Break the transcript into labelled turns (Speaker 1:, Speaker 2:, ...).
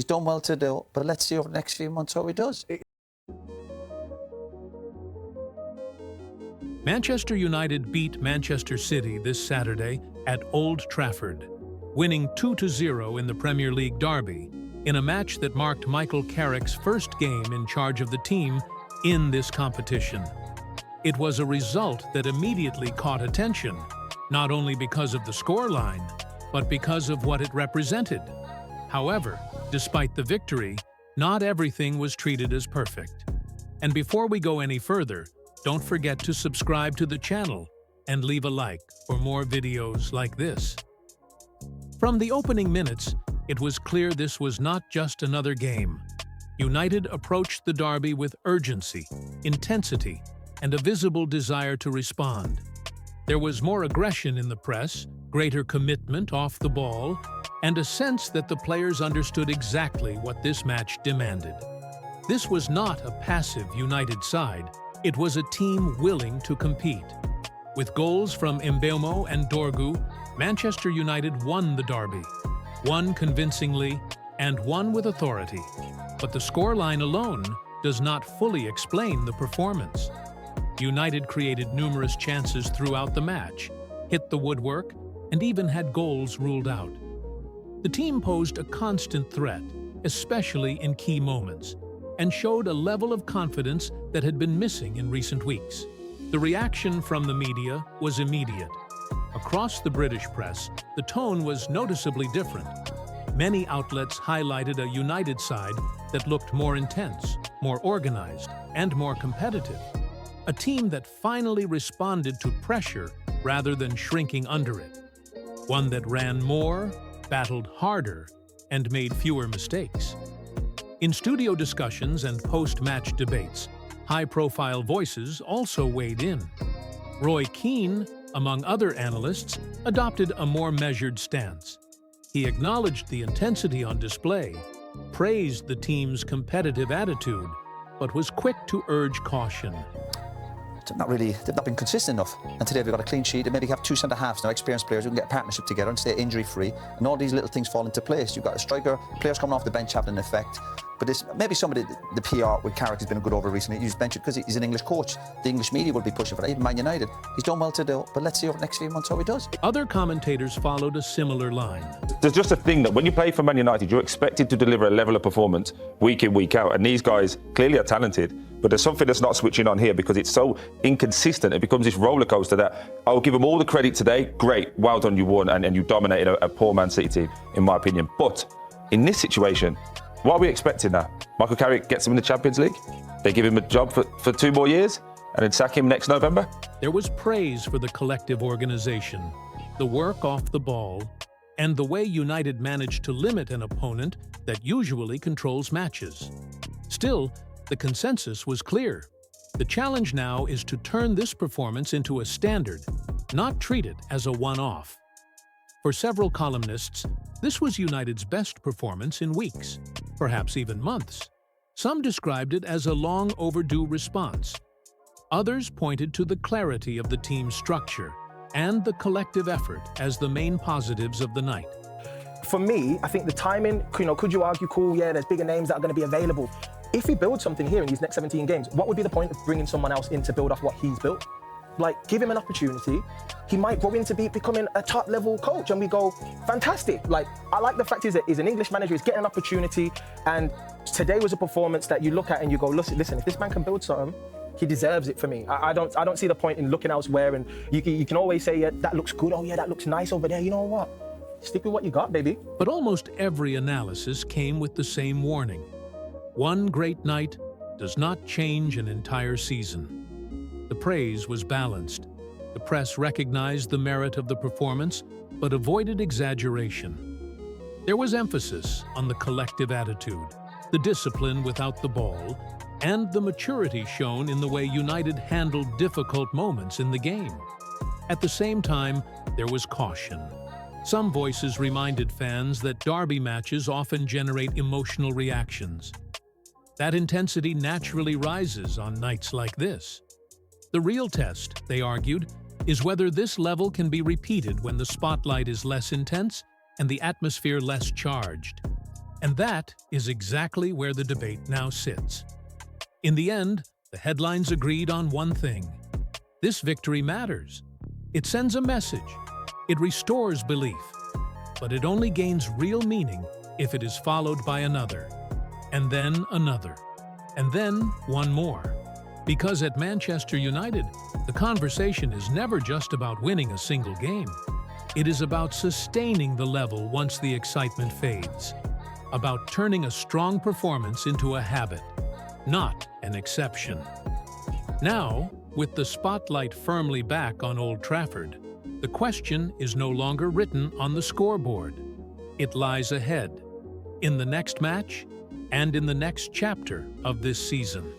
Speaker 1: He's done well to do, but let's see over the next few months how he does.
Speaker 2: Manchester United beat Manchester City this Saturday at Old Trafford, winning 2-0 in the Premier League derby, in a match that marked Michael Carrick's first game in charge of the team in this competition. It was a result that immediately caught attention, not only because of the scoreline, but because of what it represented. However, despite the victory, not everything was treated as perfect. And before we go any further, don't forget to subscribe to the channel and leave a like for more videos like this. From the opening minutes, it was clear this was not just another game. United approached the derby with urgency, intensity, and a visible desire to respond. There was more aggression in the press, greater commitment off the ball, and a sense that the players understood exactly what this match demanded. This was not a passive United side. It was a team willing to compete. With goals from Mbeumo and Dorgu, Manchester United won the derby, won convincingly and won with authority. But the scoreline alone does not fully explain the performance. United created numerous chances throughout the match, hit the woodwork, and even had goals ruled out. The team posed a constant threat, especially in key moments, and showed a level of confidence that had been missing in recent weeks. The reaction from the media was immediate. Across the British press, the tone was noticeably different. Many outlets highlighted a United side that looked more intense, more organized, and more competitive. A team that finally responded to pressure rather than shrinking under it. One that ran more, battled harder, and made fewer mistakes. In studio discussions and post-match debates, high-profile voices also weighed in. Roy Keane, among other analysts, adopted a more measured stance. He acknowledged the intensity on display, praised the team's competitive attitude, but was quick to urge caution.
Speaker 1: They've not been consistent enough. And today we've got a clean sheet, and maybe have two centre-halves now, experienced players who can get a partnership together and stay injury-free, and all these little things fall into place. You've got a striker, players coming off the bench having an effect. But maybe some of the PR with Carrick has been good over recently. You just mentioned because he's an English coach. The English media will be pushing for that, even Man United. He's done well to do, but let's see over the next few months how he does.
Speaker 2: Other commentators followed a similar line.
Speaker 3: There's just a thing that when you play for Man United, you're expected to deliver a level of performance week in, week out. And these guys clearly are talented, but there's something that's not switching on here because it's so inconsistent. It becomes this roller coaster that I'll give them all the credit today. Great, well done, you won, and you dominated a poor Man City team, in my opinion. But in this situation, what are we expecting now? Michael Carrick gets him in the Champions League. They give him a job for 2 more years and then sack him next November.
Speaker 2: There was praise for the collective organization, the work off the ball, and the way United managed to limit an opponent that usually controls matches. Still, the consensus was clear. The challenge now is to turn this performance into a standard, not treat it as a one-off. For several columnists, this was United's best performance in weeks, perhaps even months. Some described it as a long overdue response. Others pointed to the clarity of the team's structure and the collective effort as the main positives of the night.
Speaker 4: For me, I think the timing, could you argue, cool, yeah, there's bigger names that are going to be available. If he builds something here in these next 17 games, what would be the point of bringing someone else in to build off what he's built? Like, give him an opportunity. He might grow into becoming a top-level coach, and we go, fantastic. Like, I like the fact is that he's an English manager, he's getting an opportunity, and today was a performance that you look at and you go, listen, if this man can build something, he deserves it for me. I don't see the point in looking elsewhere, and you can always say, yeah, that looks good, oh yeah, that looks nice over there, you know what? Stick with what you got, baby.
Speaker 2: But almost every analysis came with the same warning. One great night does not change an entire season. The praise was balanced. The press recognized the merit of the performance, but avoided exaggeration. There was emphasis on the collective attitude, the discipline without the ball, and the maturity shown in the way United handled difficult moments in the game. At the same time, there was caution. Some voices reminded fans that derby matches often generate emotional reactions. That intensity naturally rises on nights like this. The real test, they argued, is whether this level can be repeated when the spotlight is less intense and the atmosphere less charged. And that is exactly where the debate now sits. In the end, the headlines agreed on one thing. This victory matters. It sends a message. It restores belief. But it only gains real meaning if it is followed by another, and then another, and then one more. Because at Manchester United, the conversation is never just about winning a single game. It is about sustaining the level once the excitement fades. About turning a strong performance into a habit, not an exception. Now, with the spotlight firmly back on Old Trafford, the question is no longer written on the scoreboard. It lies ahead, in the next match and in the next chapter of this season.